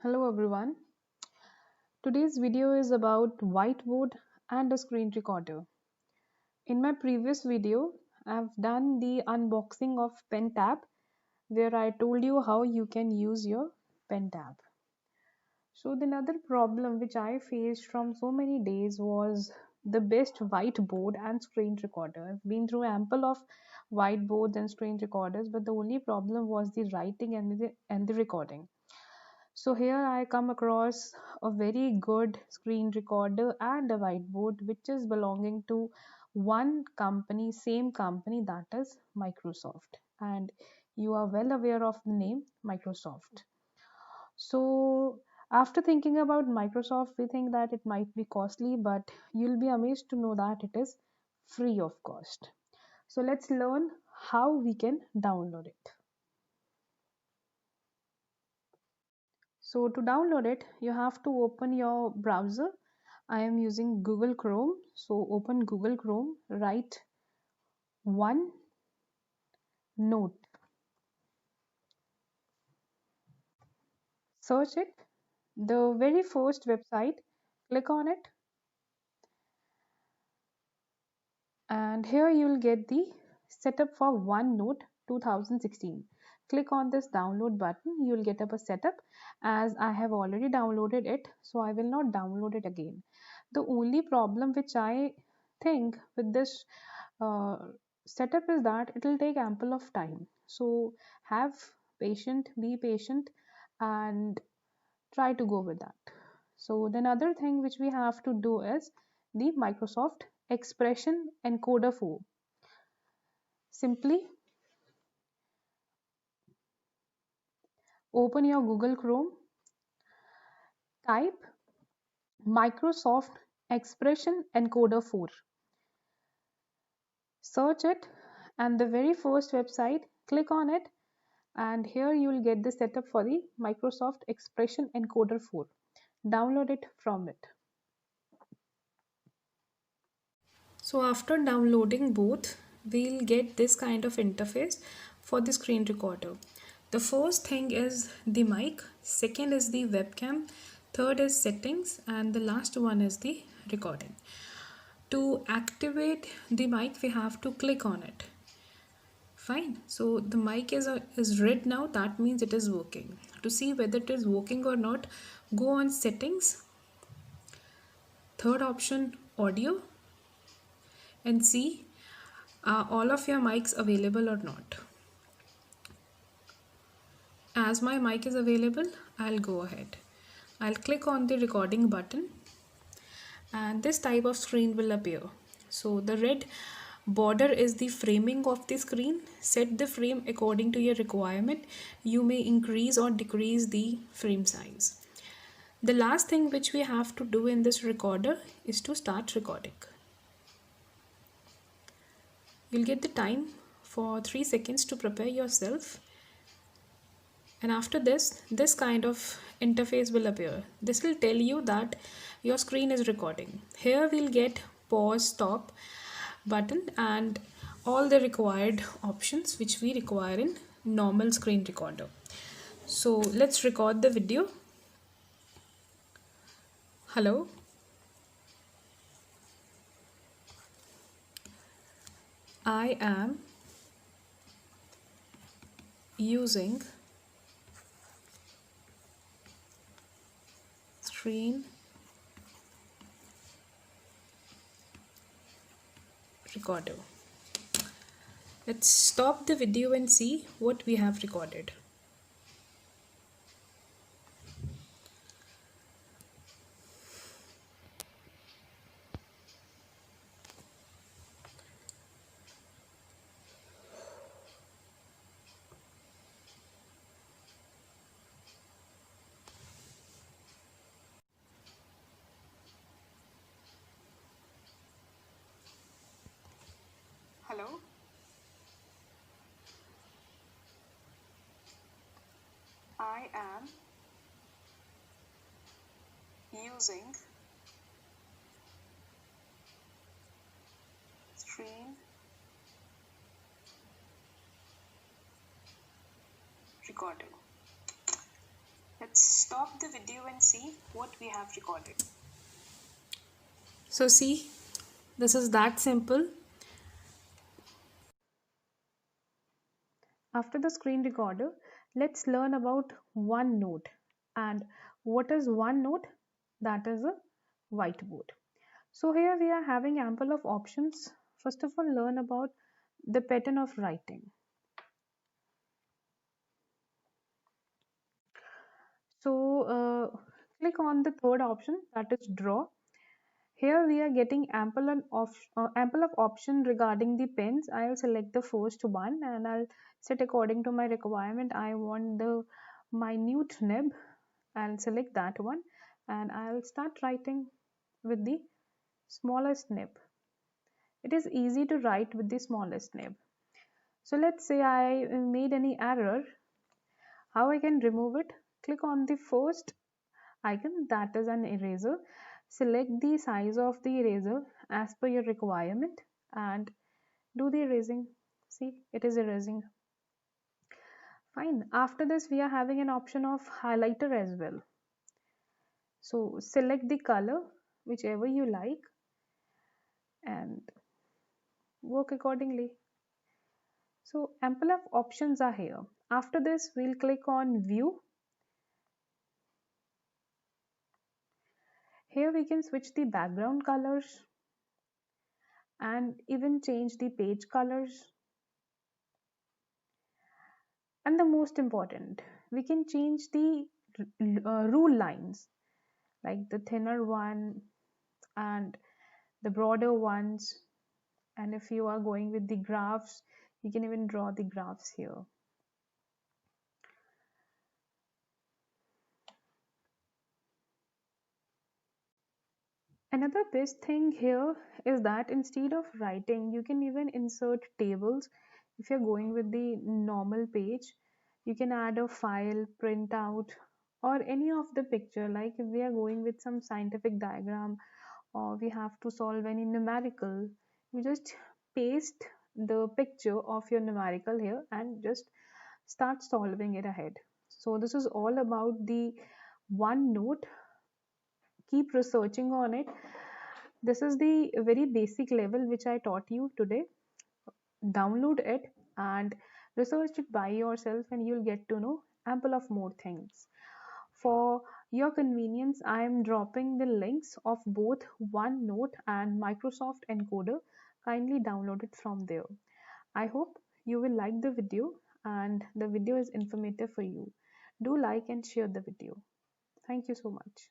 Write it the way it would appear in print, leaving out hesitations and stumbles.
Hello everyone. Today's video is about whiteboard and a screen recorder. In my previous video, I've done the unboxing of Pen Tab where I told you how you can use your Pen Tab. So the another problem which I faced from so many days was the best whiteboard and screen recorder. I've been through ample of whiteboards and screen recorders, but the only problem was the writing and the recording. So here I come across a very good screen recorder and a whiteboard which is belonging to one company, same company, that is Microsoft. And you are well aware of the name Microsoft. So after thinking about Microsoft, we think that it might be costly, but you'll be amazed to know that it is free of cost. So let's learn how we can download it. So to download it, you have to open your browser. I am using Google Chrome. So open Google Chrome, write Onenote, search it. The very first website, click on it, and here you will get the setup for OneNote 2016. Click on this download button, you will get up a setup. As I have already downloaded it, so I will not download it again. The only problem which I think with this uh, setup is that it will take ample of time. So have be patient, and try to go with that. So the another thing which we have to do is the Microsoft Expression Encoder 4. Simply open your Google Chrome, type Microsoft Expression Encoder 4, search it, and the very first website, click on it, and here you will get the setup for the Microsoft Expression Encoder 4. Download it from it. So after downloading both, we'll get this kind of interface for the screen recorder. The first thing is the mic, second is the webcam, third is settings, and the last one is the recording. To activate the mic, we have to click on it. Fine. So the mic is red now. That means it is working. To see whether it is working or not, go on settings, third option audio, and see are all of your mics available or not. As my mic is available, I'll go ahead. I'll click on the recording button and this type of screen will appear. So the red border is the framing of the screen. Set the frame according to your requirement. You may increase or decrease the frame size. The last thing which we have to do in this recorder is to start recording. You'll get the time for 3 seconds to prepare yourself, and after this kind of interface will appear. This will tell you that your screen is recording. Here we'll get pause, stop button and all the required options which we require in normal screen recorder. So let's record the video. Hello. I am using screen recorder. Let's stop the video and see what we have recorded. Hello. I am using screen recorder. Let's stop the video and see what we have recorded. So see, this is that simple. After the screen recorder, let's learn about OneNote. And what is OneNote? That is a whiteboard. So here we are having ample of options. First of all, learn about the pattern of writing. So click on the third option, that is draw. Here we are getting ample of option regarding the pens. I'll select the first one and I'll set according to my requirement. I want the minute nib. I'll select that one and I'll start writing with the smallest nib. It is easy to write with the smallest nib. So let's say I made any error. How I can remove it? Click on the first icon, that is an eraser. Select the size of the eraser as per your requirement and do the erasing. See, it is erasing. Fine. After this, we are having an option of highlighter as well. So select the color, whichever you like, and work accordingly. So ample of options are here. After this, we'll click on view. Here we can switch the background colors and even change the page colors. And the most important, we can change the rule lines, like the thinner one and the broader ones. And if you are going with the graphs, you can even draw the graphs here. Another best thing here is that instead of writing, you can even insert tables. If you're going with the normal page, you can add a file, print out, or any of the picture. Like if we are going with some scientific diagram or we have to solve any numerical, you just paste the picture of your numerical here and just start solving it ahead. So this is all about the OneNote. Keep researching on it. This is the very basic level which I taught you today. Download it and research it by yourself and you'll get to know ample of more things. For your convenience, I am dropping the links of both OneNote and Microsoft Encoder. Kindly download it from there. I hope you will like the video and the video is informative for you. Do like and share the video. Thank you so much.